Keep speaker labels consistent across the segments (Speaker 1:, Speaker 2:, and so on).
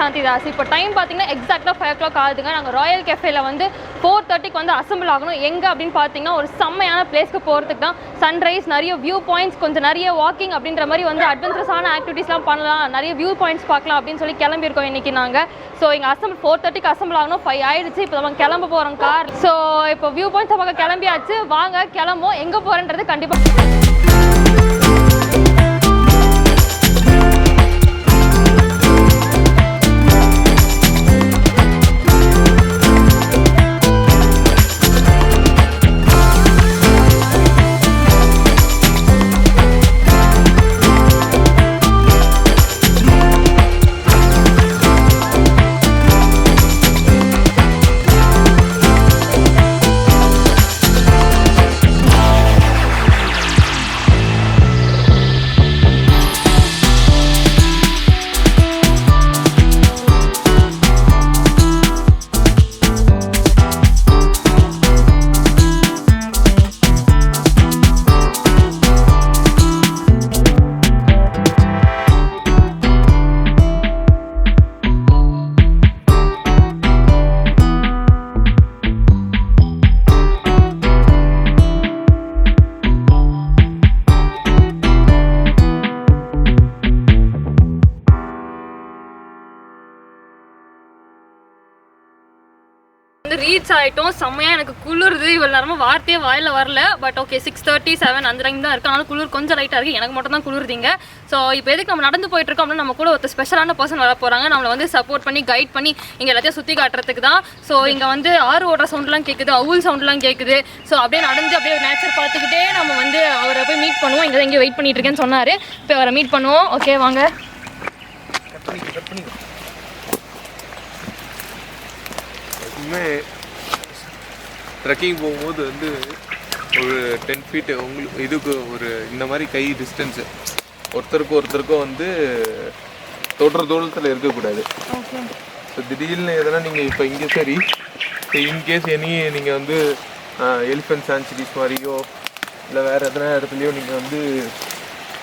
Speaker 1: சாந்திதாஸ். இப்போ டைம் பார்த்தீங்கன்னா எக்ஸாக்டாக 5 o'clock ஆகுதுங்க. நாங்கள் ராயல் கேஃபேல வந்து 4:30க்கு வந்து அசம்பிள் ஆகணும். எங்கே அப்படின்னு பார்த்தீங்கன்னா ஒரு செம்மையான பிளேஸ்க்கு போகிறதுக்கு தான். சன்ரைஸ், நிறைய வியூ பாயிண்ட்ஸ், கொஞ்சம் நிறைய வாக்கிங் அப்படின்ற மாதிரி வந்து அட்வென்ச்சரஸான ஆக்டிவிட்டீஸ்லாம் பண்ணலாம், நிறைய வியூ பாயிண்ட்ஸ் பார்க்கலாம் அப்படின்னு சொல்லி கிளம்பியிருக்கோம் இன்றைக்கி நாங்கள். ஸோ இங்கே 4:30க்கு அசம்பிள் ஆகணும். 5 ஆயிடுச்சு. இப்போ நம்ம கிளம்ப போகிறோம் கார். ஸோ இப்போ வியூ பாயிண்ட்ஸ் பார்க்க கிளம்பியாச்சு. வாங்க கிளம்பும். எங்கே போகிறேன்றது கண்டிப்பாக ரீச் ஆகிட்டோம். செம்மையாக எனக்கு குளிருது. இவ்வளோ நேரமாக வார்த்தையே வாயில் வரல. பட் ஓகே, 6:30, 7 அந்த டைம் தான் இருக்குது. ஆனால் குளிர் கொஞ்சம் லைட்டாக இருக்குது. எனக்கு மட்டும் தான் குளிருதிங்க. ஸோ இப்போ எதுக்கு நம்ம நடந்து போயிட்டுருக்கோம் அப்படின்னா, நம்ம கூட ஒரு ஸ்பெஷலான பர்சன் வர போகிறாங்க. நம்மளை வந்து சப்போர்ட் பண்ணி கைட் பண்ணி இங்கே எல்லாத்தையும் சுற்றி காட்டுறதுக்கு தான். ஸோ இங்கே வந்து ஆறு ஓடுற சவுண்ட்லாம் கேட்குது, அவுல் சவுண்ட்லாம் கேட்குது. ஸோ அப்படியே நடந்து அப்படியே நேச்சர் பார்த்துக்கிட்டே நம்ம வந்து அவரை போய் மீட் பண்ணுவோம். இங்கே தான் இங்கே வெயிட் பண்ணிட்டு இருக்கேன்னு சொன்னார். இப்போ அவரை மீட் பண்ணுவோம். ஓகே வாங்க.
Speaker 2: ட்ரெக்கிங் போகும்போது வந்து ஒரு 10 feet உங்களுக்கு இதுக்கு ஒரு இந்த மாதிரி கை டிஸ்டன்ஸு ஒருத்தருக்கும் வந்து தொடர் தூரத்தில் இருக்கக்கூடாது. ஸோ திடீர்னு எதனா நீங்கள் இப்போ இங்கே சரி இன்கேஸ் நீங்கள் வந்து எலிஃபென்ட் சான்ச்சுரிஸ் மாதிரியோ இல்லை வேறு எதனா இடத்துலையோ நீங்கள் வந்து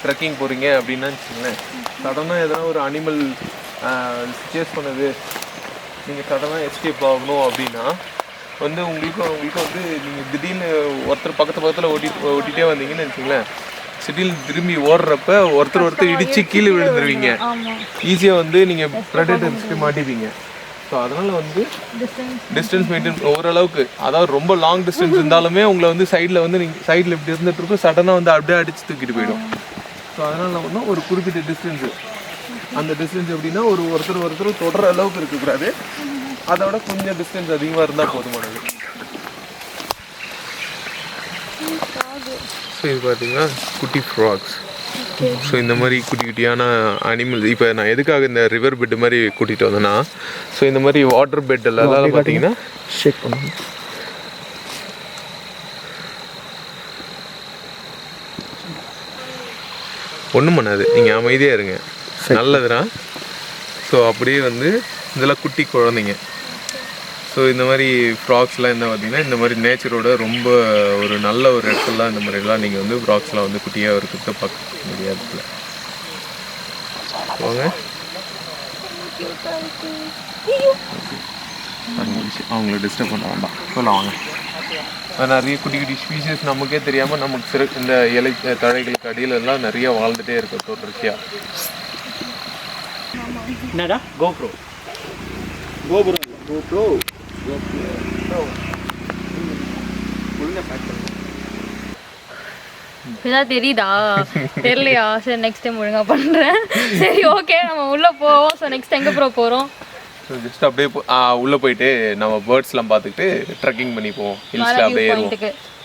Speaker 2: ட்ரெக்கிங் போகிறீங்க அப்படின்னா வச்சுக்கோங்களேன், சடனாக எதனா ஒரு அனிமல் சேஸ் பண்ணுது, நீங்கள் சடனாக எஸ்கேப் ஆகணும் அப்படின்னா வந்து உங்களுக்கு வந்து நீங்கள் திடீர்னு ஒருத்தர் பக்கத்தில் ஓட்டிகிட்டே வந்தீங்கன்னு வச்சுங்களேன், திடீர்னு திரும்பி ஓடுறப்ப ஒருத்தர் இடித்து கீழே விழுந்துருவீங்க. ஈஸியாக வந்து நீங்கள் ப்ரெடேட்டர்ஸ்க்கு மாட்டிப்பீங்க. ஸோ அதனால் வந்து டிஸ்டன்ஸ் மெயின்டைன் ஓரளவுக்கு, அதாவது ரொம்ப லாங் டிஸ்டன்ஸ் இருந்தாலுமே உங்களை வந்து சைடில் வந்து நீங்கள் சைடில் இப்படி இருந்துட்டு இருக்கும், சடனாக வந்து அப்படியே அடித்து தூக்கிட்டு போயிடும். ஸோ அதனால் நான் ஒன்றும் ஒரு குறிப்பிட்ட டிஸ்டன்ஸு, அந்த டிஸ்டன்ஸ் எப்படின்னா ஒருத்தர் தொடர அளவுக்கு இருக்கக்கூடாது, அதோட கொஞ்சம் டிஸ்டன்ஸ் அதிகமாக இருந்தால் போதுமானது. ஸோ இது பார்த்தீங்கன்னா குட்டி ஃப்ராக்ஸ். ஸோ இந்த மாதிரி குட்டியான அனிமல்ஸ். இப்போ நான் எதுக்காக இந்த ரிவர் பெட் மாதிரி கூட்டிகிட்டு வந்தேன்னா, ஸோ இந்த மாதிரி வாட்டர் பெட் எல்லாம் பார்த்தீங்கன்னா ஷேக் பண்ணுங்க. ஒன்றும் பண்ணாது, நீங்கள் அமைதியாக இருங்க, நல்லதுனா. ஸோ அப்படியே வந்து இதெல்லாம் குட்டி குழந்தைங்க. ஸோ இந்த மாதிரி ஃப்ராக்ஸ்லாம் என்ன பார்த்தீங்கன்னா, இந்த மாதிரி நேச்சரோட ரொம்ப ஒரு நல்ல ஒரு இடத்துலாம் இந்த மாதிரிலாம் நீங்கள் வந்து ஃப்ராக்ஸ்லாம் வந்து குட்டியாக இருக்கிறத பார்க்க முடியாது. வாங்க, அவங்கள டிஸ்டர்ப் பண்ண வேண்டாம், சொல்லலாம் வாங்க. நிறைய குட்டி ஸ்பீஷஸ் நமக்கே தெரியாமல் நமக்கு இந்த இலை தழைகளுக்கு அடியிலெல்லாம் நிறைய வாழ்ந்துகிட்டே இருக்கும் தொடர்ச்சியாக.
Speaker 3: என்னடா கோப்ரோ
Speaker 1: இப்பதான் தெரியுதா? தெரியலையா? சரி நெக்ஸ்ட் டைம் ஒழுங்கா பண்றேன். சரி ஓகே, நம்ம உள்ள போவோம். ஸோ நெக்ஸ்ட் எங்க போறோம்?
Speaker 2: ஸோ ஜஸ்ட் அப்படியே உள்ளே போயிட்டு நம்ம பேர்ட்ஸ்லாம் பார்த்துக்கிட்டு ட்ரெக்கிங் பண்ணி போவோம். ஹில்ஸில் அப்படியே ஏறுவோம்,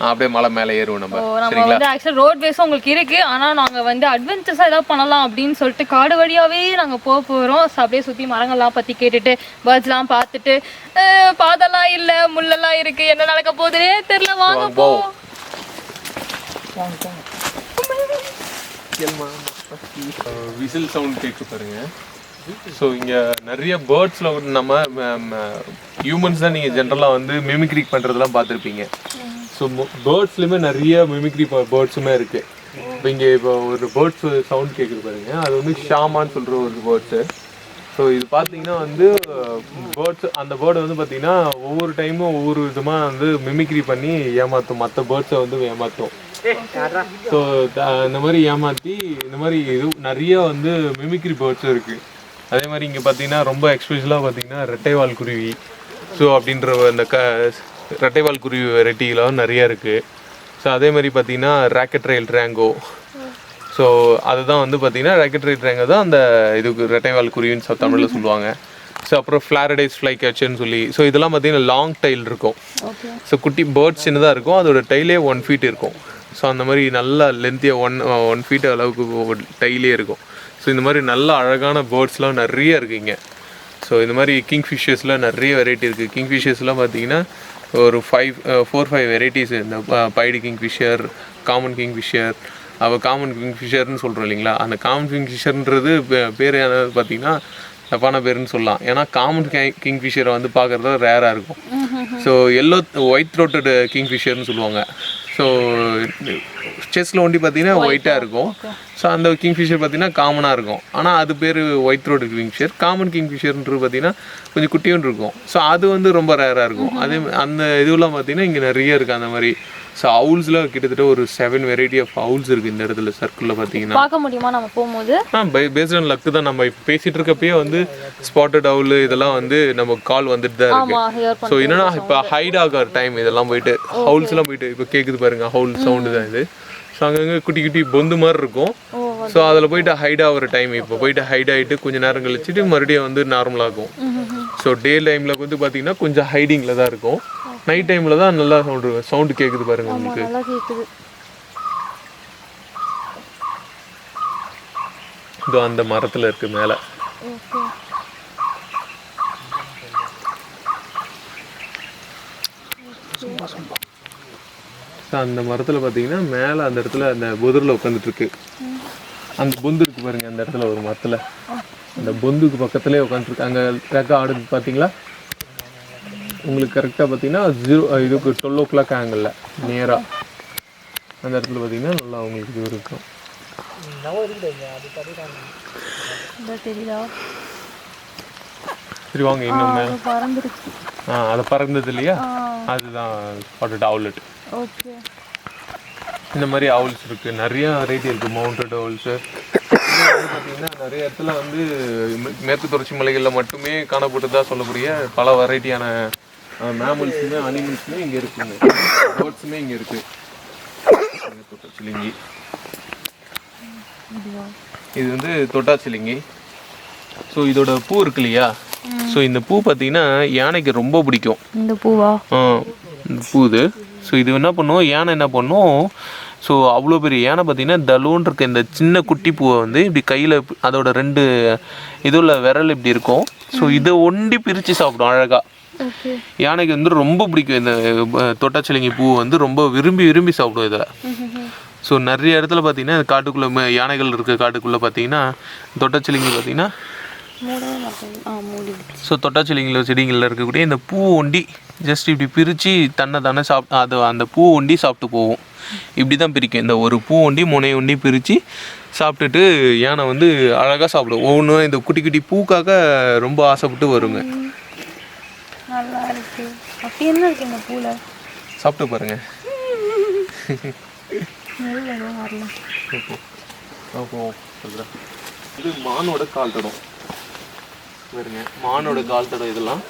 Speaker 2: அப்படியே மலை மேலே ஏறுவோம் நம்ம.
Speaker 1: வந்து ஆக்சுவலாக ரோட் வேஸும் உங்களுக்கு இருக்குது, ஆனால் நாங்கள் வந்து அட்வென்ச்சர்ஸாக ஏதாவது பண்ணலாம் அப்படின்னு சொல்லிட்டு காடு வழியாகவே நாங்கள் போகிறோம். ஸோ அப்படியே சுற்றி மரங்கள்லாம் பற்றி கேட்டுட்டு பேர்ட்ஸ்லாம் பார்த்துட்டு, பாதெல்லாம் இல்லை, முள்ளெல்லாம் இருக்குது, என்ன நடக்க போகுதுன்னே தெரியல. வாங்க போவோம்.
Speaker 2: விசில் சவுண்ட் கேட்க பாருங்க. ஸோ இங்கே நிறைய பேர்ட்ஸில் நம்ம ஹியூமன்ஸ் தான் நீங்கள் ஜென்ரலாக வந்து மிமிக்ரி பண்ணுறதுலாம் பார்த்துருப்பீங்க. ஸோ பேர்ட்ஸ்லையுமே நிறைய மிமிக்ரி பேர்ட்ஸுமே இருக்குது. இப்போ இங்கே இப்போ ஒரு பேர்ட்ஸ் சவுண்ட் கேட்குது பாருங்க, அது வந்து ஷாமான்னு சொல்கிற ஒரு பேர்ட்ஸு. ஸோ இது பார்த்தீங்கன்னா வந்து பேர்ட்ஸ், அந்த பேர்டு வந்து பார்த்தீங்கன்னா ஒவ்வொரு டைமும் ஒவ்வொரு விதமாக வந்து மிமிக்ரி பண்ணி ஏமாற்றும், மற்ற பேர்ட்ஸை வந்து ஏமாற்றும். ஸோ இந்த மாதிரி ஏமாற்றி இந்த மாதிரி இது நிறைய வந்து மிமிக்ரி பேர்ட்ஸும் இருக்குது. அதே மாதிரி இங்கே பார்த்தீங்கன்னா ரொம்ப எக்ஸ்பெஷலாக பார்த்தீங்கன்னா ரெட்டைவால் குருவி, ஸோ அப்படின்ற அந்த ரெட்டைவால் குருவி வெரைட்டிலாம் நிறையா இருக்குது. ஸோ அதே மாதிரி பார்த்தீங்கன்னா ராக்கெட் ரயில் ட்ராங்கோ, ஸோ அதுதான் வந்து பார்த்தீங்கன்னா ராக்கெட் ரயில் ட்ராங்கோ தான் அந்த இதுக்கு ரெட்டைவால் குருவின்னு தமிழில் சொல்லுவாங்க. ஸோ அப்புறம் ஃப்ளாரடைஸ் ஃப்ளை கேச்சர்னு சொல்லி, ஸோ இதெல்லாம் பார்த்தீங்கன்னா லாங் டைல் இருக்கும். ஸோ குட்டி பேர்ட்ஸ் சின்னதாக இருக்கும், அதோட டைலே 1 feet இருக்கும். ஸோ அந்த மாதிரி நல்லா லென்த்தியாக 1 feet அளவுக்கு டைலே இருக்கும். ஸோ இந்த மாதிரி நல்ல அழகான பேர்ட்ஸ்லாம் நிறைய இருக்குது இங்கே. ஸோ இந்த மாதிரி கிங்ஃபிஷர்ஸில் நிறைய வெரைட்டி இருக்குது. கிங்ஃபிஷர்ஸ்லாம் பார்த்தீங்கன்னா ஒரு 4-5 வெரைட்டிஸ். இந்த பைடு கிங்ஃபிஷர், காமன் கிங்ஃபிஷர், அவள் காமன் கிங்ஃபிஷர்னு சொல்கிறோம் இல்லைங்களா, அந்த காமன் கிங்ஃபிஷர்ன்றது பேர் என்னது பார்த்தீங்கன்னா தப்பான பேருன்னு சொல்லலாம். ஏன்னா காமன் கிங்ஃபிஷரை வந்து பார்க்குறது ரேராக இருக்கும். ஸோ ஒயிட் த்ரோட்டட் கிங்ஃபிஷர்னு சொல்லுவாங்க. ஸோ செஸ்ஸில் ஒண்டி பார்த்தீங்கன்னா ஒயிட்டாக இருக்கும். ஸோ அந்த கிங்ஃபிஷர் பார்த்தீங்கன்னா காமனாக இருக்கும். ஆனால் அது பேர் ஒயிட் த்ரோட்டட் கிங்ஃபிஷர். காமன் கிங்ஃபிஷர்ன்றது பார்த்தீங்கன்னா கொஞ்சம் குட்டியும் இருக்கும். ஸோ அது வந்து ரொம்ப ரேராக இருக்கும். அதே அந்த இதுவெல்லாம் பார்த்தீங்கன்னா இங்கே நிறைய இருக்குது அந்த மாதிரி. ஸோ அவுல்ஸில் கிட்டத்தட்ட ஒரு 7 வெரைட்டி ஆஃப் அவுல்ஸ் இருக்குது இந்த இடத்துல சர்க்கிளில் பார்த்தீங்கன்னா.
Speaker 1: பார்க்க முடியுமா நம்ம போகும்போது?
Speaker 2: பேஸ்ட் ஆன் லக்கு தான். நம்ம இப்போ பேசிகிட்டு இருக்கப்பயே வந்து ஸ்பாட்டட் அவுல் இதெல்லாம் வந்து நம்ம கால் வந்துட்டு தான் இருக்குது. ஸோ என்னன்னா இப்போ ஹைட் ஆகிற டைம் இதெல்லாம் போயிட்டு ஹவுல்ஸ்லாம் போயிட்டு இப்போ கேட்குது பாருங்க, ஹவுல் சவுண்டு தான் இது. ஸோ அங்கங்கே குட்டி குட்டி பொந்து மாதிரி இருக்கும். ஸோ அதில் போயிட்டு ஹைட் ஆகிற டைம் இப்போ போயிட்டு ஹைட் ஆகிட்டு கொஞ்சம் நேரம் கழிச்சுட்டு மறுபடியும் வந்து நார்மலாகும். ஸோ டே டைமில் வந்து பார்த்தீங்கன்னா கொஞ்சம் ஹைடிங்கில் தான் இருக்கும். நைட் டைமில் தான் நல்லா சவுண்டு கேட்குது பாருங்க உங்களுக்கு. இதோ அந்த மரத்தில் இருக்கு மேலே. அந்த மரத்தில் பார்த்தீங்கன்னா மேலே அந்த இடத்துல அந்த புதரில் உட்காந்துட்டு இருக்கு. அந்த பொந்து இருக்கு பாருங்க அந்த இடத்துல ஒரு மரத்தில், அந்த பொந்துக்கு பக்கத்துலேயே உட்காந்துருக்கு. அங்கே ரெக்க ஆடுது பார்த்தீங்களா உங்களுக்கு கரெக்டாக பார்த்தீங்கன்னா 12 o'clock ஆங்கிளில் நேராக அந்த இடத்துல பார்த்தீங்கன்னா நல்லா உங்களுக்கு இது இருக்கும். சரி வாங்க இன்னும் அது பறந்தது இல்லையா, அதுதான் ஸ்பாட்டட் அவுலட்.
Speaker 1: ஓகே,
Speaker 2: இந்த மாதிரி அவுல்ஸ் இருக்குது, நிறைய வெரைட்டி இருக்குது. மவுண்டட் அவுல்ஸு பார்த்தீங்கன்னா நிறைய இடத்துல வந்து மேற்கு தொடர்ச்சி மலைகளில் மட்டுமே காணப்பட்டதாக சொல்லக்கூடிய பல வெரைட்டியான மேமல்ஸுமே அனிமல்ஸுமே இங்கே இருக்குங்க. பேர்ட்ஸுமே இங்கே இருக்குது. தொட்டாச்சிலிங்கி, இது வந்து தொட்டாச்சிலிங்கி. ஸோ இதோட பூ இருக்கு இல்லையா, ஸோ இந்த பூ பார்த்தீங்கன்னா யானைக்கு ரொம்ப பிடிக்கும். இந்த பூவா? இந்த பூ இது. ஸோ இது என்ன பண்ணும், யானை என்ன பண்ணும், ஸோ அவ்வளோ பெரிய யானை பார்த்தீங்கன்னா தலூன் இருக்க இந்த சின்ன குட்டி பூவை வந்து இப்படி கையில் அதோட 2 இதுல விரல் இப்படி இருக்கும். ஸோ இதை ஒண்டி பிரித்து சாப்பிடும் அழகாக. யானைக்கு வந்து ரொம்ப பிடிக்கும் இந்த தொட்டாச்சிலிங்கி பூ வந்து ரொம்ப விரும்பி சாப்பிடும் இதை. ஸோ நிறைய இடத்துல பார்த்தீங்கன்னா காட்டுக்குள்ளே யானைகள் இருக்க காட்டுக்குள்ளே பார்த்தீங்கன்னா தொட்டாச்சிலிங்கி பார்த்தீங்கன்னா ஸோ தொட்டாச்சிலிங்கில் செடிகளில் இருக்கக்கூடிய இந்த பூ ஒண்டி ஜஸ்ட் இப்படி பிரித்து தானே அது அந்த பூ ஒண்டி சாப்பிட்டு போகும். இப்படி தான் பிரிக்கும். இந்த ஒரு பூ ஒண்டி முனை ஒண்டி பிரித்து சாப்பிட்டுட்டு யானை வந்து அழகாக சாப்பிடும். ஒவ்வொன்றும் இந்த குட்டி குட்டி பூக்காக ரொம்ப ஆசைப்பட்டு வருங்க.
Speaker 1: நல்லா இருக்கு. அப்படி என்ன இருக்கு இந்த பூல?
Speaker 2: சாப்பிட்டு பாருங்க. இது மானோட கால் தடம் பாருங்க, மானோட கால் தடம் இதெல்லாம்.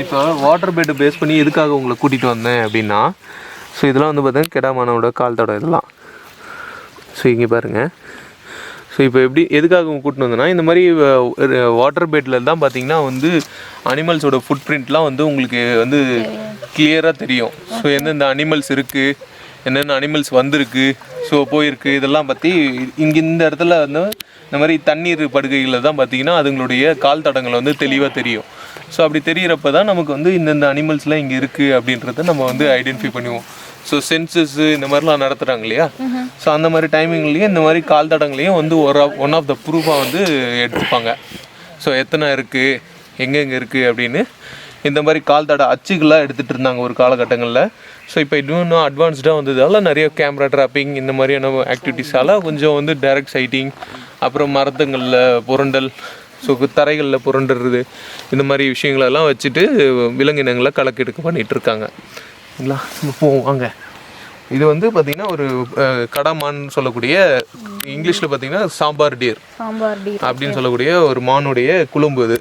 Speaker 2: இப்போ வாட்டர் பெட்டை பேஸ் பண்ணி எதுக்காக உங்களை கூட்டிகிட்டு வந்தேன் அப்படின்னா, ஸோ இதெல்லாம் வந்து பார்த்தீங்கன்னா கெடா மானோட கால் தடம் இதெல்லாம். ஸோ இங்கே பாருங்கள். ஸோ இப்போ எதுக்காக கூட்டின்னு வந்தேன்னா, இந்த மாதிரி வாட்டர் பெட்டில் தான் பார்த்தீங்கன்னா வந்து அனிமல்ஸோட ஃபுட் பிரிண்ட்லாம் வந்து உங்களுக்கு வந்து கிளியராக தெரியும். ஸோ எந்தெந்த அனிமல்ஸ் இருக்குது, என்னென்ன அனிமல்ஸ் வந்திருக்கு, ஸோ போயிருக்கு, இதெல்லாம் பற்றி இங்கே இந்த இடத்துல வந்து இந்த மாதிரி தண்ணீர் படுகைகளில் தான் பார்த்தீங்கன்னா அதுங்களுடைய கால் தடங்கள் வந்து தெளிவாக தெரியும். ஸோ அப்படி தெரிகிறப்ப தான் நமக்கு வந்து இந்தந்த அனிமல்ஸ்லாம் இங்கே இருக்குது அப்படின்றத நம்ம வந்து ஐடென்டிஃபை பண்ணுவோம். ஸோ சென்சஸ்ஸு இந்த மாதிரிலாம் நடத்துகிறாங்க இல்லையா, ஸோ அந்த மாதிரி டைமிங்லேயும் இந்த மாதிரி கால் தடங்களையும் வந்து ஒன் ஆஃப் த ப்ரூஃபாக வந்து எடுத்துப்பாங்க. ஸோ எத்தனை இருக்குது, எங்கெங்கே இருக்குது அப்படின்னு இந்த மாதிரி கால் தட அச்சுகளாக எடுத்துகிட்டு இருந்தாங்க ஒரு காலகட்டங்களில். ஸோ இப்போ இன்னும் அட்வான்ஸ்டாக வந்ததால் நிறைய கேமரா ட்ராப்பிங் இந்த மாதிரியான ஆக்டிவிட்டீஸால் கொஞ்சம் வந்து டைரக்ட் சைட்டிங், அப்புறம் மரத்துங்களில் புரண்டல், ஸோ தரைகளில் புரண்டுறது இந்த மாதிரி விஷயங்களெல்லாம் வச்சுட்டு விலங்கினங்களை கணக்கெடுக்க பண்ணிகிட்டு இருக்காங்க. சரிங்களா, போவோம் வாங்க. இது வந்து பார்த்திங்கன்னா ஒரு கடமான்னு சொல்லக்கூடிய, இங்கிலீஷில் பார்த்திங்கன்னா சாம்பார் டீர் அப்படின்னு சொல்லக்கூடிய ஒரு மானுடைய குழம்பு. இது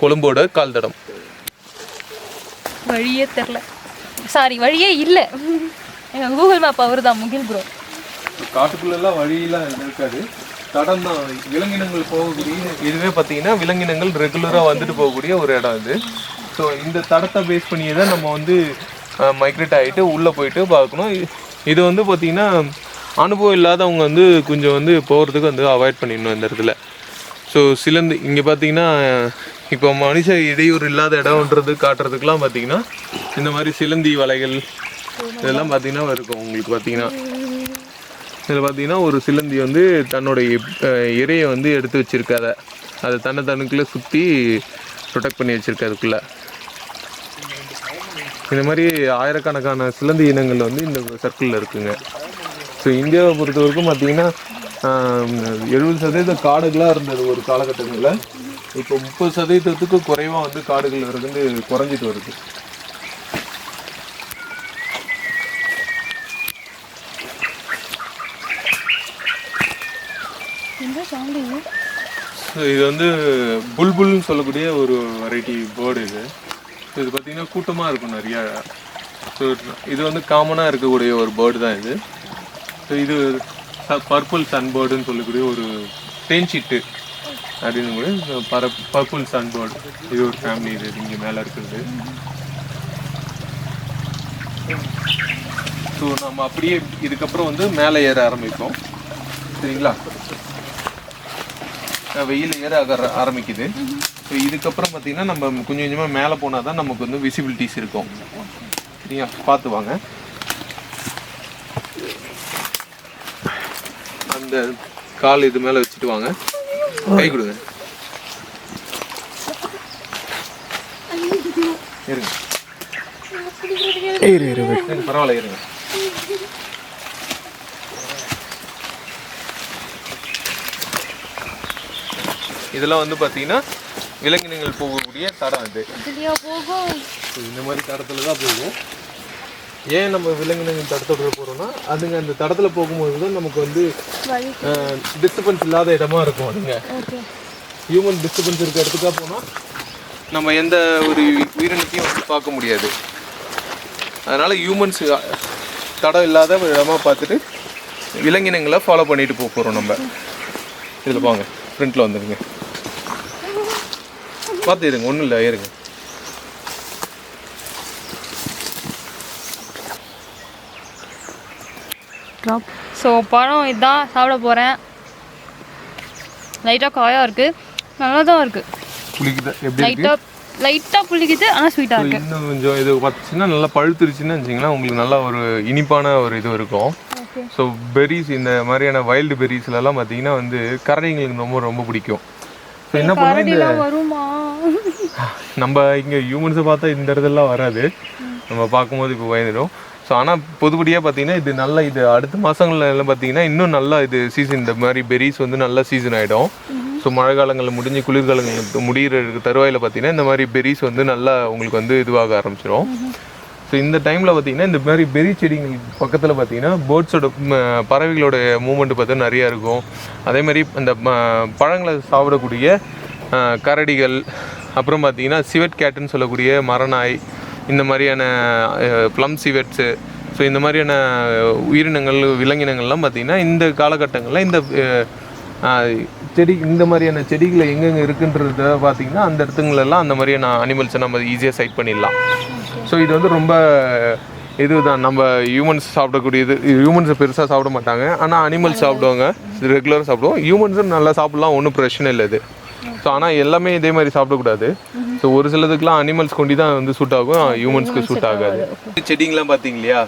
Speaker 2: கொழும்போட கால் தடம்.
Speaker 1: வழியே தெரில, சாரி வழியே இல்லை. எங்கள் கூகுள் மேப் அவர் தான் முகில் ப்ரோ.
Speaker 2: காட்டுக்குள்ளெல்லாம் வழியெல்லாம் இருக்காது, தடம் தான். விலங்கினங்கள் போகக்கூடிய இதுவே பார்த்தீங்கன்னா விலங்கினங்கள் ரெகுலராக வந்துட்டு போகக்கூடிய ஒரு இடம் இது. ஸோ இந்த தடத்தை பேஸ் பண்ணியே தான் நம்ம வந்து மைக்ரேட் ஆகிட்டு உள்ளே போயிட்டு பார்க்கணும். இது வந்து பார்த்திங்கன்னா அனுபவம் இல்லாதவங்க வந்து கொஞ்சம் வந்து போகிறதுக்கு வந்து அவாய்ட் பண்ணிடணும் இந்த இடத்துல. ஸோ சிலந்தி இங்கே பார்த்தீங்கன்னா இப்போ மனுஷ இடையூறு இல்லாத இடம்ன்றது காட்டுறதுக்கெலாம் பார்த்திங்கன்னா இந்த மாதிரி சிலந்தி வலைகள் இதெல்லாம் பார்த்திங்கன்னா இருக்கும். உங்களுக்கு பார்த்திங்கன்னா இதில் பார்த்திங்கன்னா ஒரு சிலந்தி வந்து தன்னுடைய இரையை வந்து எடுத்து வச்சுருக்காத, அதை தன்னுக்குள்ளே சுற்றி ப்ரொடெக்ட் பண்ணி வச்சுருக்க. அதுக்குள்ளே இந்த மாதிரி ஆயிரக்கணக்கான சிலந்தி இனங்கள் வந்து இந்த சர்க்கிளில் இருக்குங்க. ஸோ இந்தியாவை பொறுத்த வரைக்கும் பார்த்திங்கன்னா 70% காடுகளாக இருந்தது ஒரு காலகட்டங்களில். இப்போ 30%க்கு குறைவாக வந்து காடுகள் இருந்து குறைஞ்சிட்டு வருது. இது வந்து புல்புல்னு சொல்லக்கூடிய ஒரு வெரைட்டி பேர்டு. இது பார்த்திங்கன்னா கூட்டமாக இருக்கும் நிறையா. ஸோ இது வந்து காமனாக இருக்கக்கூடிய ஒரு பேர்டு தான் இது. ஸோ இது பர்பிள் சன்பேர்டுன்னு சொல்லக்கூடிய ஒரு தேன்சிட்டு அப்படின்னு கூட பர்பிள் சன்பேர்டு. இது ஒரு ஃபேமிலி. இது இங்கே மேலே இருக்கிறது. ஸோ நம்ம அப்படியே இதுக்கப்புறம் வந்து மேலே ஏற ஆரம்பிப்போம். சரிங்களா, வெயில் ஏற ஆரம்பிக்குது. ஸோ இதுக்கப்புறம் பார்த்திங்கன்னா நம்ம கொஞ்சம் கொஞ்சமாக மேலே போனால் தான் நமக்கு வந்து விசிபிலிட்டிஸ் இருக்கும். சரிங்களா, பார்த்து வாங்க. அந்த கால் இது மேலே வச்சுட்டு வாங்க, கை கொடுங்க. இருங்க, பரவாயில்ல இருங்க. இதெல்லாம் வந்து பார்த்தீங்கன்னா விலங்கினங்கள் போகக்கூடிய தடம். இது இந்த மாதிரி தடத்துல தான் போகும். ஏன் நம்ம விலங்கினங்கள் தடத்தோட போகிறோம்னா அதுங்க அந்த தடத்தில் போகும்போது தான் நமக்கு வந்து டிஸ்டர்பன்ஸ் இல்லாத இடமா இருக்கும். அதுங்க ஹியூமன் டிஸ்டர்பன்ஸ் இருக்க இடத்துக்காக போனால் நம்ம எந்த ஒரு உயிரினத்தையும் வந்து பார்க்க முடியாது. அதனால் ஹியூமன்ஸ் தடம் இல்லாத ஒரு இடமா பார்த்துட்டு விலங்கினங்களை ஃபாலோ பண்ணிட்டு போகிறோம் நம்ம. இதில் போங்க, ஃப்ரண்ட்டில் வந்துடுங்க, பார்த்து இருங்க, ஒன்றும் இல்லை, ஏறுங்க.
Speaker 1: ஸோ பழம் இதுதான் சாப்பிட போகிறேன். லைட்டாக காயாக இருக்குது, நல்லா தான் இருக்குது.
Speaker 2: புளிக்குது, எப்படி
Speaker 1: லைட்டாக புளிக்குது, ஆனால் ஸ்வீட்டாக இருக்குது.
Speaker 2: இன்னும் கொஞ்சம் இது பார்த்துச்சுன்னா நல்லா பழுத்துருச்சுன்னு வச்சிங்கன்னா உங்களுக்கு நல்லா ஒரு இனிப்பான ஒரு இது இருக்கும். ஸோ பெரிஸ், இந்த மாதிரியான வைல்டு பெரிஸ்லலாம் பார்த்தீங்கன்னா வந்து கரடிங்களுக்கு ரொம்ப ரொம்ப பிடிக்கும். ஸோ என்ன பண்ணுவோம்,
Speaker 1: வருமா
Speaker 2: நம்ம இங்கே ஹியூமன்ஸை பார்த்தா இந்த இடத்துலலாம் வராது, நம்ம பார்க்கும்போது இப்போ பயந்துடும். ஸோ ஆனால் பொதுப்படியாக பார்த்தீங்கன்னா இது நல்லா, இது அடுத்த மாதங்கள்ல எல்லாம் பார்த்தீங்கன்னா இன்னும் நல்லா இது சீசன், இந்த மாதிரி பெரிஸ் வந்து நல்லா சீசன் ஆகிடும். ஸோ மழை காலங்களில் முடிஞ்சு குளிர்காலங்கள் முடிகிற தருவாயில் பார்த்தீங்கன்னா இந்த மாதிரி பெரிஸ் வந்து நல்லா உங்களுக்கு வந்து இதுவாக ஆரம்பிச்சிடும். ஸோ இந்த டைமில் பார்த்தீங்கன்னா இந்த மாதிரி பெரி செடிகள் பக்கத்தில் பார்த்தீங்கன்னா பேர்ட்ஸோட பறவைகளோட மூமெண்ட் பார்த்தா நிறையா இருக்கும். அதே மாதிரி அந்த பழங்களை சாப்பிடக்கூடிய கரடிகள், அப்புறம் பார்த்தீங்கன்னா சிவெட் கேட்டுன்னு சொல்லக்கூடிய மரநாய், இந்த மாதிரியான ப்ளம் சிவெட்ஸு, ஸோ இந்த மாதிரியான உயிரினங்கள் விலங்கினங்கள்லாம் பார்த்திங்கன்னா இந்த காலகட்டங்களில் இந்த செடி, இந்த மாதிரியான செடிகளை எங்கெங்கே இருக்குன்றத பார்த்திங்கன்னா அந்த இடத்துங்களெல்லாம் அந்த மாதிரியான அனிமல்ஸை நம்ம ஈஸியாக சைட் பண்ணிடலாம். ஸோ இது வந்து ரொம்ப இதுதான், நம்ம ஹியூமன்ஸ் சாப்பிடக்கூடியது. ஹியூமன்ஸை பெருசாக சாப்பிட மாட்டாங்க, ஆனால் அனிமல்ஸ் சாப்பிடுவாங்க, ரெகுலராக சாப்பிடுவோம். ஹியூமன்ஸும் நல்லா சாப்பிட்லாம், ஒன்றும் பிரச்சனை இல்லை இது. ஸோ ஆனால் எல்லாமே இதே மாதிரி சாப்பிடக்கூடாது. ஸோ ஒரு சிலதுக்குலாம் அனிமல்ஸ் கொண்டு தான் வந்து சூட் ஆகும், ஹியூமன்ஸ்க்கு சூட் ஆகாது. செடிங்கெலாம் பார்த்தீங்க இல்லையா,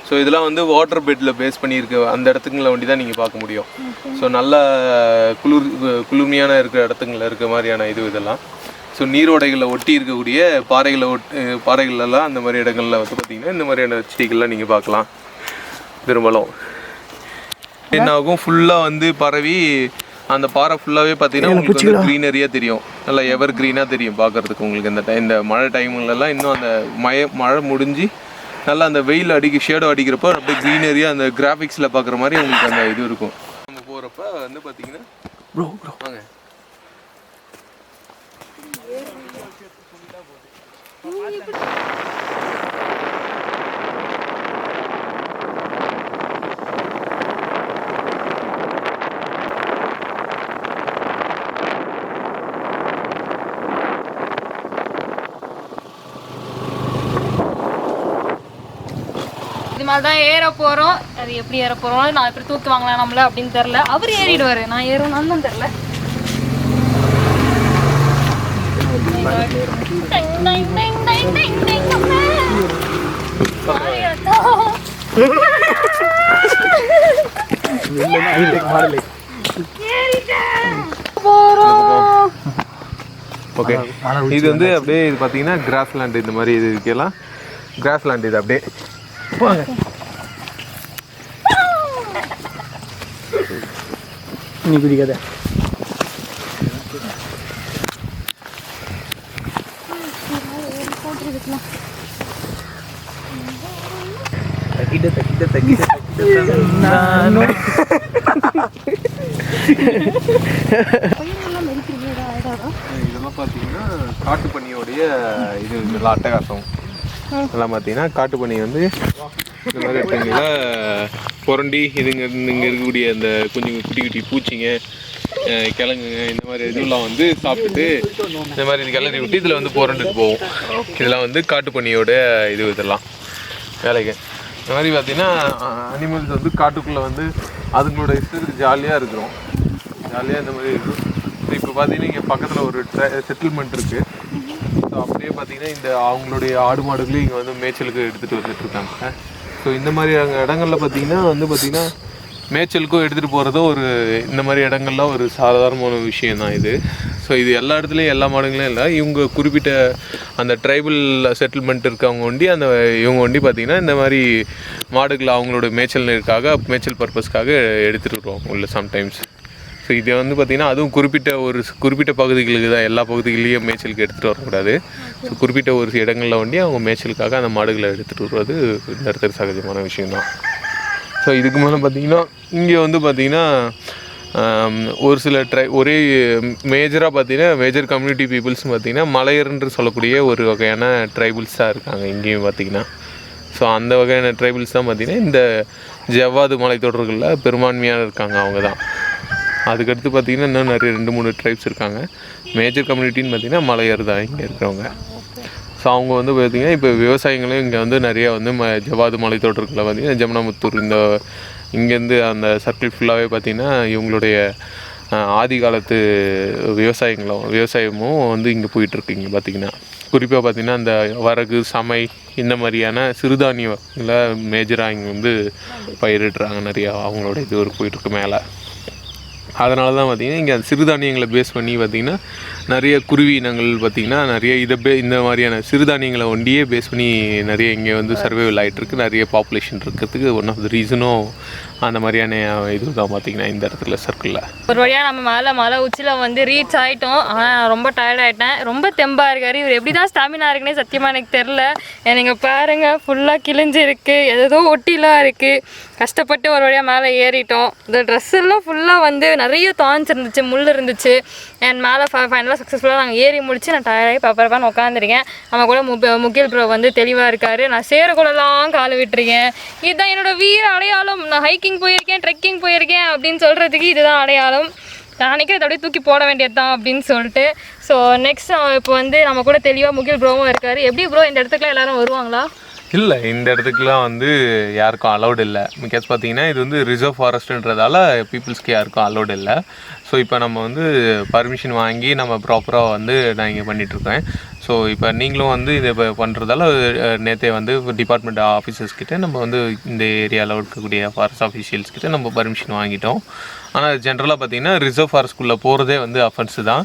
Speaker 2: ஸோ இதெல்லாம் வந்து வாட்டர் பெட்டில் பேஸ் பண்ணியிருக்க அந்த இடத்துங்களை வண்டி தான் நீங்கள் பார்க்க முடியும். ஸோ நல்லா குளிர்மையான இருக்கிற இடத்துங்களில் இருக்க மாதிரியான இதெல்லாம். ஸோ நீரோடைகளில் ஒட்டி இருக்கக்கூடிய பாறைகளெல்லாம் அந்த மாதிரி இடங்களில் வந்து பார்த்திங்கன்னா இந்த மாதிரியான செடிகள்லாம் நீங்கள் பார்க்கலாம். பெரும்பாலும் என்ன ஆகும், ஃபுல்லாக வந்து பரவி அந்த பாறை ஃபுல்லாகவே பார்த்தீங்கன்னா உங்களுக்கு வந்து க்ரீனரியாக தெரியும், நல்லா எவர் க்ரீனாக தெரியும் பார்க்குறதுக்கு உங்களுக்கு. இந்த மழை டைம்லலாம் இன்னும் அந்த மழை முடிஞ்சு நல்லா அந்த வெயில் ஷேடோ அடிக்கிறப்போ அப்படியே க்ரீனரியாக அந்த கிராஃபிக்ஸில் பார்க்குற மாதிரி உங்களுக்கு அந்த இது இருக்கும். நம்ம போகிறப்ப வந்து பார்த்தீங்கன்னா வாங்க
Speaker 1: இது மாதிரி தான் ஏற போகிறோம். அது எப்படி ஏற போகிறோம், நான் எப்படி தூக்குவாங்களா நம்மள அப்படின்னு தெரில. அவர் ஏறிடுவார், நான் ஏறணும்னு தான் தெரில.
Speaker 2: ஓகே, இது வந்து அப்படியே இது பார்த்தீங்கன்னா கிராஸ்லேண்ட். இந்த மாதிரி இது இருக்கலாம் கிராஸ்லேண்ட். இது அப்படியே போங்க. நீ குடிக்காத. இதெல்லாம் பார்த்தீங்கன்னா காட்டு பன்னியோடைய இது இதெல்லாம் அட்டகாசம். இதெல்லாம் பார்த்தீங்கன்னா காட்டு பன்னி வந்து இந்த மாதிரி இடங்களில் புரண்டி இதுங்க இங்கே இருக்கக்கூடிய அந்த கொஞ்சம் குட்டி குட்டி பூச்சிங்க கிழங்குங்க இந்த மாதிரி இதெல்லாம் வந்து சாப்பிட்டுட்டு இந்த மாதிரி இது கிளறி விட்டு இதில் வந்து புரண்டுட்டு போகும். இதெல்லாம் வந்து காட்டு பன்னியோட இதெல்லாம் வேலைக்கு. இந்த மாதிரி பார்த்தீங்கன்னா அனிமல்ஸ் வந்து காட்டுக்குள்ளே வந்து அதுங்களோட இஷ்டத்துக்கு ஜாலியாக இருக்கிறோம். ஜாலியாக இந்த மாதிரி இருக்கும். இப்போ பார்த்தீங்கன்னா இங்கே பக்கத்தில் ஒரு செட்டில்மெண்ட் இருக்குது. ஸோ அப்படியே பார்த்தீங்கன்னா இந்த அவங்களுடைய ஆடு மாடுகளையும் இங்கே வந்து மேய்ச்சலுக்கு எடுத்துகிட்டு வந்துட்டுருக்காங்க. ஸோ இந்த மாதிரி இடங்களில் பார்த்தீங்கன்னா மேய்ச்சலுக்கும் எடுத்துகிட்டு போகிறதும் ஒரு இந்த மாதிரி இடங்கள்லாம் ஒரு சாதாரணமான விஷயம் தான் இது. ஸோ இது எல்லா இடத்துலையும் எல்லா மாடுங்களும் இல்லை. இவங்க குறிப்பிட்ட அந்த ட்ரைபல் செட்டில்மெண்ட் இருக்கவங்க ஒண்டி இவங்க ஒண்டி பார்த்திங்கன்னா இந்த மாதிரி மாடுகளை அவங்களோட மேய்ச்சல் பர்பஸ்க்காக எடுத்துகிட்டு வருவாங்க உள்ள சம்டைம்ஸ். ஸோ இதை வந்து பார்த்திங்கன்னா அதுவும் குறிப்பிட்ட பகுதிகளுக்கு தான், எல்லா பகுதிகளையும் மேய்ச்சலுக்கு எடுத்துகிட்டு வரக்கூடாது. ஸோ குறிப்பிட்ட ஒரு இடங்களில் ஒண்டி அவங்க மேய்ச்சலுக்காக அந்த மாடுகளை எடுத்துகிட்டு வருவது இந்த இடத்துல சகஜமான விஷயம்தான். ஸோ இதுக்கு மேலே பார்த்திங்கன்னா இங்கே வந்து பார்த்திங்கன்னா ஒரு சில ஒரே மேஜராக பார்த்திங்கன்னா மேஜர் கம்யூனிட்டி பீப்புள்ஸ்னு பார்த்திங்கன்னா மலையர்ன்று சொல்லக்கூடிய ஒரு வகையான ட்ரைபிள்ஸாக இருக்காங்க இங்கேயும் பார்த்திங்கன்னா. ஸோ அந்த வகையான ட்ரைபிள்ஸ் தான் பார்த்திங்கன்னா இந்த ஜவ்வாது மலைத்தொடர்களில் பெரும்பான்மையாக இருக்காங்க. அவங்க தான். அதுக்கடுத்து பார்த்திங்கன்னா இன்னும் நிறைய 2-3 ட்ரைப்ஸ் இருக்காங்க. மேஜர் கம்யூனிட்டின்னு பார்த்திங்கன்னா மலையர் தான் இங்கே இருக்கிறவங்க. ஸோ அவங்க வந்து பார்த்திங்கன்னா இப்போ விவசாயிகளும் இங்கே வந்து நிறையா வந்து ஜவ்வாது மலைத்தொடர்களில் பார்த்திங்கன்னா ஜமுனாமுத்தூர் இங்கேருந்து அந்த சர்க்கிள் ஃபுல்லாகவே பார்த்திங்கன்னா இவங்களுடைய ஆதி காலத்து விவசாயமும் வந்து இங்கே போயிட்டுருக்கு. இங்கே பார்த்திங்கன்னா குறிப்பாக பார்த்திங்கன்னா அந்த வரகு சமை இந்த மாதிரியான சிறுதானியங்களை மேஜராக இங்கே வந்து பயிரிடுறாங்க. நிறையா அவங்களோட இது ஒரு போயிட்டுருக்கு மேலே. அதனால தான் பார்த்திங்கன்னா இங்கே சிறுதானியங்களை பேஸ் பண்ணி பார்த்திங்கன்னா நிறைய குருவி இனங்கள் பார்த்திங்கன்னா நிறைய இந்த மாதிரியான சிறுதானியங்களை ஒண்டியே பேஸ் பண்ணி நிறைய இங்கே வந்து சர்வைவல் ஆகிட்டுருக்கு. நிறைய பாப்புலேஷன் இருக்கிறதுக்கு ஒன் ஆஃப் த ரீசனும் அந்த மாதிரியான இது தான் பார்த்திங்கன்னா இந்த இடத்துல சர்க்கிளில்.
Speaker 1: ஒரு வழியாக நம்ம மலை உச்சியில் வந்து ரீச் ஆகிட்டோம். ஆனால் நான் ரொம்ப டயர்டாகிட்டேன். ரொம்ப தெம்பாக இருக்கார். இவர் எப்படி தான் ஸ்டாமினா இருக்குன்னே சத்தியமாக எனக்கு தெரில. நீங்கள் பாருங்கள், ஃபுல்லாக கிழிஞ்சு இருக்குது, ஏதோ ஒட்டிலாம் இருக்குது. கஷ்டப்பட்டு ஒரு வழியாக மேலே ஏறிட்டோம். இந்த ட்ரெஸ் எல்லாம் ஃபுல்லாக வந்து நிறைய தான்ஸ் இருந்துச்சு, முள் இருந்துச்சு. அண்ட் மேலே ஃபைனலாக சக்ஸஸ்ஃபுல்லாக நாங்கள் ஏறி முடிச்சு நான் டயர்டாகி பப்பரப்பான்னு உட்காந்துருக்கேன். நம்ம கூட முகில் ப்ரோ வந்து தெளிவாக இருக்கார். நான் சேரக்குள்ளலாம் காலை விட்டுருக்கேன். இதுதான் என்னோடய வீர அடையாளம். நான் ஹைக்கிங் போயிருக்கேன், ட்ரெக்கிங் போயிருக்கேன் அப்படின்னு சொல்கிறதுக்கு இதுதான் அடையாளம். நான் நினைக்கிறேன் அப்படியே தூக்கி போட வேண்டியது தான் அப்படின்னு சொல்லிட்டு. ஸோ நெக்ஸ்ட் இப்போ வந்து நம்ம கூட தெளிவாக முகில் ப்ரோவும் இருக்கார். எப்படி ப்ரோ இந்த இடத்துக்குலாம் எல்லோரும் வருவாங்களா?
Speaker 2: இல்லை, இந்த இடத்துக்குலாம் வந்து யாருக்கும் அலௌட் இல்லை. பிகாஸ் பார்த்தீங்கன்னா இது வந்து ரிசர்வ் ஃபாரஸ்ட்டுன்றதால பீப்புள்ஸ்க்கு யாருக்கும் அலௌட் இல்லை. ஸோ இப்போ நம்ம வந்து பர்மிஷன் வாங்கி நம்ம ப்ராப்பராக வந்து நான் இங்கே பண்ணிகிட்ருக்கேன். ஸோ இப்போ நீங்களும் வந்து இதை இப்போ பண்ணுறதால நேற்றே வந்து டிபார்ட்மெண்ட் ஆஃபீஸர்ஸ்கிட்ட நம்ம வந்து இந்த ஏரியாவில் இருக்கக்கூடிய ஃபாரஸ்ட் ஆஃபீஷியல்ஸ்கிட்ட நம்ம பர்மிஷன் வாங்கிட்டோம். ஆனால் ஜென்ரலாக பார்த்தீங்கன்னா ரிசர்வ் ஃபாரஸ்ட்குள்ளே போகிறதே வந்து அஃபென்ஸு தான்.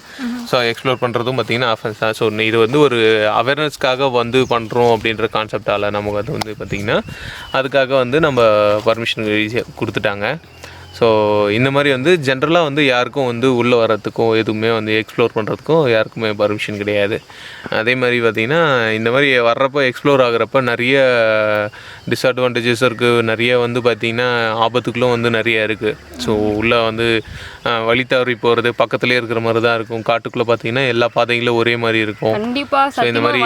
Speaker 2: ஸோ எக்ஸ்ப்ளோர் பண்ணுறதும் பார்த்திங்கன்னா அஃபென்ஸ் தான். ஸோ இது வந்து ஒரு அவேர்னஸ்க்காக வந்து பண்ணுறோம் அப்படின்ற கான்செப்டால் நமக்கு அது வந்து பார்த்திங்கன்னா அதுக்காக வந்து நம்ம பர்மிஷன் கொடுத்துட்டாங்க. ஸோ இந்த மாதிரி வந்து ஜென்ரலாக வந்து யாருக்கும் வந்து உள்ளே வர்றதுக்கும் எதுவுமே வந்து எக்ஸ்ப்ளோர் பண்ணுறதுக்கும் யாருக்குமே பர்மிஷன் கிடையாது. அதே மாதிரி பார்த்திங்கன்னா இந்த மாதிரி வர்றப்போ எக்ஸ்ப்ளோர் ஆகிறப்ப நிறைய டிஸ்அட்வான்டேஜஸ் இருக்குது, நிறைய வந்து பார்த்திங்கன்னா ஆபத்துக்களும் வந்து நிறைய இருக்குது. ஸோ உள்ளே வந்து வழி தவறி போகிறது பக்கத்துலேயே இருக்கிற மாதிரி தான் இருக்கும். காட்டுக்குள்ளே பார்த்திங்கன்னா எல்லா பாதைகளும் ஒரே மாதிரி இருக்கும்.
Speaker 1: கண்டிப்பாக இந்த மாதிரி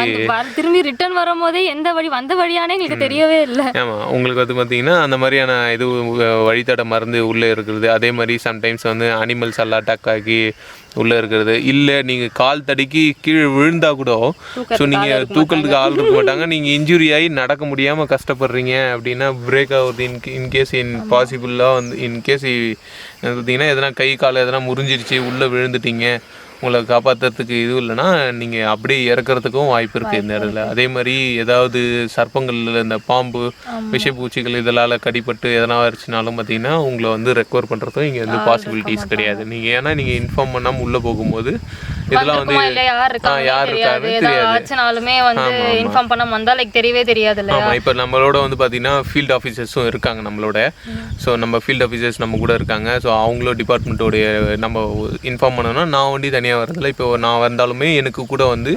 Speaker 1: திரும்பி ரிட்டர்ன் வரும்போதே எந்த வழி வந்த வழியானே எங்களுக்கு தெரியவே இல்லை.
Speaker 2: ஆமாம், உங்களுக்கு வந்து பார்த்திங்கன்னா அந்த மாதிரியான இது வழித்தட மருந்து உள்ளே இருக்கிறது. அதே மாதிரி சம்டைம்ஸ் வந்து அனிமல்ஸ் எல்லாம் அட்டாக் ஆகி உள்ளே இருக்கிறது. இல்லை நீங்கள் கால் தடுக்கி கீழே விழுந்தா கூட ஸோ நீங்கள் தூக்கிறதுக்கு ஆள் இருக்க மாட்டாங்க. நீங்கள் இன்ஜுரி ஆகி நடக்க முடியாமல் கஷ்டப்படுறீங்க அப்படின்னா பிரேக் ஆகுது. இன்கேஸ் பாசிபிளாக வந்து இன்கேஸ் பார்த்தீங்கன்னா எதனா கை கால் எதனா முறிஞ்சிருச்சு உள்ளே விழுந்துட்டீங்க, உங்களை காப்பாற்றுறதுக்கு இது இல்லைன்னா நீங்கள் அப்படியே இறக்கிறதுக்கும் வாய்ப்பு இருக்குது இந்த இடத்துல. அதே மாதிரி ஏதாவது சர்ப்பங்கள், இந்த பாம்பு, விஷப்பூச்சிகள் இதெல்லாம் கடிப்பட்டு எதனா ஆயிடுச்சுனாலும் பார்த்தீங்கன்னா உங்களை வந்து ரெக்கவர் பண்ணுறதும் இங்கே வந்து பாசிபிலிட்டிஸ் கிடையாது. நீங்கள் ஏன்னா நீங்கள் இன்ஃபார்ம் பண்ணாமல் உள்ளே போகும்போது இதெல்லாம் வந்து யார் இருக்காருன்னு தெரியாது.
Speaker 1: இன்ஃபார்ம் பண்ண வந்தால் லைக் தெரியவே தெரியாது.
Speaker 2: ஆமாம், இப்போ நம்மளோட வந்து பார்த்தீங்கன்னா ஃபீல்டு ஆஃபீஸர்ஸும் இருக்காங்க நம்மளோட. ஸோ நம்ம ஃபீல்டு ஆஃபீஸர்ஸ் நம்ம கூட இருக்காங்க. ஸோ அவங்களோட டிபார்ட்மெண்ட்டோடைய நம்ம இன்ஃபார்ம் பண்ணோன்னா நான் வண்டி தனியாக வரதில்லை. இப்போ நான் வந்தாலுமே எனக்கு கூட வந்து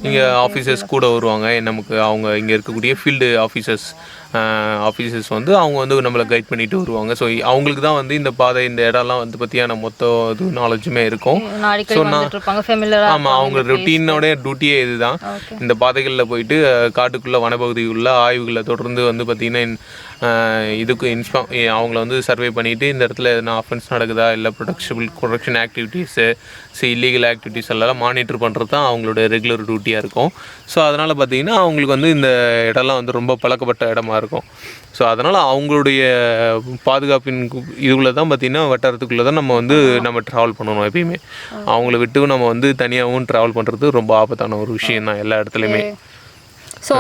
Speaker 2: இங்கே ஆஃபீஸர்ஸ் கூட வருவாங்க. நமக்கு அவங்க இங்கே இருக்கக்கூடிய ஃபீல்டு ஆஃபீஸர்ஸ் வந்து அவங்க வந்து நம்மளை கைட் பண்ணிட்டு வருவாங்க. ஸோ அவங்களுக்கு தான் வந்து இந்த பாதை இந்த இடம்லாம் வந்து பற்றியான மொத்த இது நாலேஜுமே இருக்கும். ஸோ ஆமாம், அவங்க ரொட்டீனோட டியூட்டியே இதுதான். இந்த பாதைகளில் போயிட்டு காட்டுக்குள்ளே வனப்பகுதிக்குள்ளே ஆய்வுகளை தொடர்ந்து வந்து பார்த்திங்கன்னா இதுக்கு அவங்கள வந்து சர்வே பண்ணிவிட்டு இந்த இடத்துல எதனா அஃபென்ஸ் நடக்குதா, இல்லை ப்ரொடக்ஷன் ஆக்டிவிட்டீஸு, இல்லீகல் ஆக்டிவிட்டீஸ் எல்லாம் மானிட்டர் பண்ணுறது தான் அவங்களோட ரெகுலர் டியூட்டியாக இருக்கும். ஸோ அதனால் பார்த்திங்கன்னா அவங்களுக்கு வந்து இந்த இடம்லாம் வந்து ரொம்ப பழக்கப்பட்ட இடமா இருக்கும். ஸோ அதனால் அவங்களுடைய பாதுகாப்பின் இதுக்குள்ளே தான் பார்த்திங்கன்னா வட்டாரத்துக்குள்ளே தான் நம்ம ட்ராவல் பண்ணணும். எப்பயுமே அவங்கள விட்டு நம்ம வந்து தனியாகவும் ட்ராவல் பண்ணுறது ரொம்ப ஆபத்தான ஒரு விஷயம் தான் எல்லா இடத்துலையுமே.
Speaker 1: ஸோ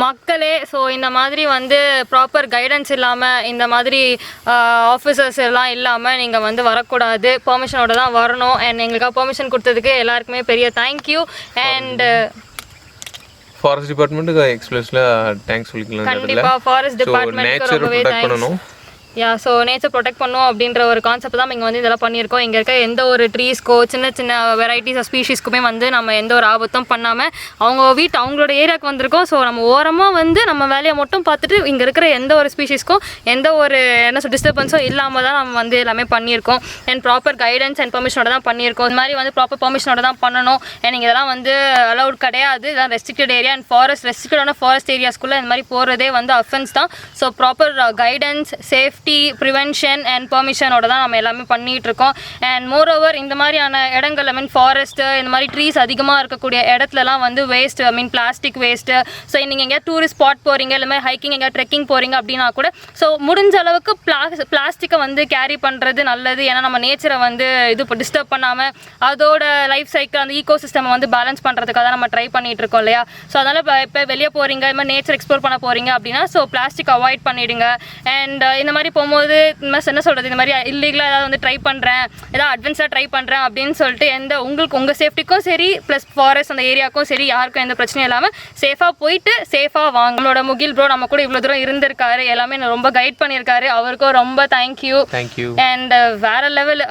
Speaker 1: மக்களே, ஸோ இந்த மாதிரி வந்து ப்ராப்பர் கைடன்ஸ் இல்லாமல், இந்த மாதிரி ஆஃபீஸர்ஸ் எல்லாம் இல்லாமல் நீங்கள் வந்து வரக்கூடாது. பெர்மிஷனோட தான் வரணும். அண்ட் எங்களுக்காக பெர்மிஷன் கொடுத்ததுக்கு எல்லாருக்குமே பெரிய தேங்க்யூ. அண்ட்
Speaker 2: ஃபாரஸ்ட் டிபார்ட்மெண்ட்டுக்கு எக்ஸ்பிரஸ்ல தேங்க்ஸ் சொல்லிக்கலாம்.
Speaker 1: கண்டிப்பாக ஃபாரஸ்ட் டிபார்ட்மெண்ட்டுக்கு ரொம்பவே தேங்க்ஸ். ஸோ நேச்சர் ப்ரொடெக்ட் பண்ணும் அப்படின்ற ஒரு கான்செப்ட் தான் இங்கே வந்து இதெல்லாம் பண்ணியிருக்கோம். இங்கே இருக்க எந்த ஒரு ட்ரீஸ்க்கோ சின்ன சின்ன வெரைட்டிஸ் ஆஃப் ஸ்பீஷீஸ்க்குமே வந்து நம்ம எந்த ஒரு ஆபத்தும் பண்ணாமல் அவங்களோட ஏரியாவுக்கு வந்திருக்கோம். ஸோ நம்ம ஓரமாக வந்து நம்ம வேலையை மட்டும் பார்த்துட்டு இங்கே இருக்கிற எந்த ஒரு ஸ்பீஷீஸ்க்கும் எந்த ஒரு டிஸ்டர்பன்ஸும் இல்லாமல் தான் நம்ம வந்து எல்லாமே பண்ணியிருக்கோம். அண்ட் ப்ராப்பர் கைடன்ஸ் அண்ட் பெர்மிஷனோட தான் பண்ணியிருக்கோம். இந்த மாதிரி வந்து ப்ராப்பர் பெர்மிஷனோட தான் பண்ணணும். அண்ட் இங்கே இதெல்லாம் வந்து அலௌட் கிடையாது. இதெல்லாம் ரெஸ்ட்ரிக்டட் ஏரியா அண்ட் ரெஸ்ட்ரிக்டடான ஃபாரஸ்ட் ஏரியாஸ்க்குள்ளே இந்த மாதிரி போகிறதே வந்து அஃபென்ஸ் தான். So proper guidance, safety, prevention and பெர்மிஷனோட தான் நம்ம எல்லாமே பண்ணிகிட்டு இருக்கோம். அண்ட் மோரோவர் இந்த மாதிரியான இடங்கள் ஃபாரஸ்ட்டு, இந்த மாதிரி ட்ரீஸ் அதிகமாக இருக்கக்கூடிய இடத்துலலாம் வந்து வேஸ்ட் பிளாஸ்டிக் வேஸ்ட்டு. ஸோ நீங்கள் எங்கேயா டூரிஸ்ட் ஸ்பாட் போகிறீங்க, இல்லை மாதிரி ஹைக்கிங் எங்கேயா ட்ரெக்கிங் போகிறீங்க அப்படின்னா கூட ஸோ முடிஞ்ச அளவுக்கு பிளாஸ்டிக்கை வந்து கேரி பண்ணுறது நல்லது. ஏன்னா நம்ம நேச்சரை வந்து இது டிஸ்டர்ப் பண்ணாமல் அதோட லைஃப் சைக்கிள் அந்த ஈகோ சிஸ்டம் வந்து பேலன்ஸ் பண்ணுறதுக்காக தான் நம்ம ட்ரை பண்ணிகிட்டு இருக்கோம் இல்லையா. ஸோ அதனால் இப்போ வெளியே போகிறீங்க, இந்த மாதிரி நேச்சர் எக்ஸ்ப்ளோர் பண்ண போகிறீங்க அப்படின்னா ஸோ பிளாஸ்டிக் அவாய்ட் பண்ணிவிடுங்க. அண்ட் இந்த மாதிரி போகும்போது என்ன சொல்கிறது, இந்த மாதிரி இல்லீகலாக ஏதாவது வந்து ட்ரை பண்ணுறேன், ஏதாவது அட்வான்ஸாக ட்ரை பண்ணுறேன் அப்படின்னு சொல்லிட்டு உங்கள் சேஃப்டிக்கும் சரி ப்ளஸ் ஃபாரஸ்ட் அந்த ஏரியாவுக்கும் சரி யாருக்கும் எந்த பிரச்சனையும் இல்லாமல் சேஃபாக போயிட்டு சேஃபாக வாங்க. நம்மளோட முகில் ப்ரோ நம்ம கூட இவ்வளோ தூரம் இருந்திருக்காரு, எல்லாமே ரொம்ப கைட் பண்ணியிருக்காரு. அவருக்கும் ரொம்ப தேங்க்யூ. அண்ட் வேற லெவல்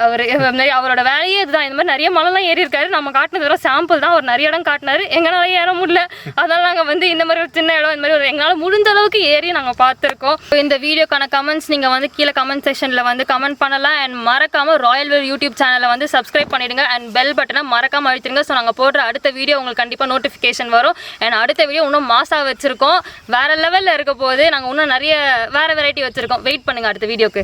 Speaker 1: அவரோட வேலையே இதுதான். இந்த மாதிரி நிறைய மலைலாம் ஏறி இருக்காரு. நம்ம காட்டினது வர சாம்பிள் தான். ஒரு நிறைய இடம் காட்டினாரு, எங்களால ஏற முடியல. அதனால நாங்கள் வந்து இந்த மாதிரி ஒரு சின்ன இடம் இந்த மாதிரி எங்களால் முடிஞ்ச அளவுக்கு ஏறி நாங்கள் பார்த்துருக்கோம். இந்த வீடியோக்கான கமெண்ட்ஸ் நீங்கள் வந்து கீழே கமெண்ட் செக்ஷனில் வந்து கமெண்ட் பண்ணலாம். அண்ட் மறக்காமல் ராயல் வேல் யூடியூப் சேனலை வந்து சப்ஸ்கிரைப் பண்ணிடுங்க. அண்ட் பெல் பட்டனை மறக்காமல் அழுத்திடுங்க. ஸோ நாங்கள் போடுற அடுத்த வீடியோ உங்களுக்கு கண்டிப்பாக நோட்டிஃபிகேஷன் வரும். அண்ட் அடுத்த வீடியோ இன்னும் மாசாக வச்சுருக்கோம், வேறு லெவலில் இருக்க போது. நாங்கள் இன்னும் நிறைய வேறு வெரைட்டி வச்சுருக்கோம். வெயிட் பண்ணுங்கள் அடுத்த வீடியோக்கு.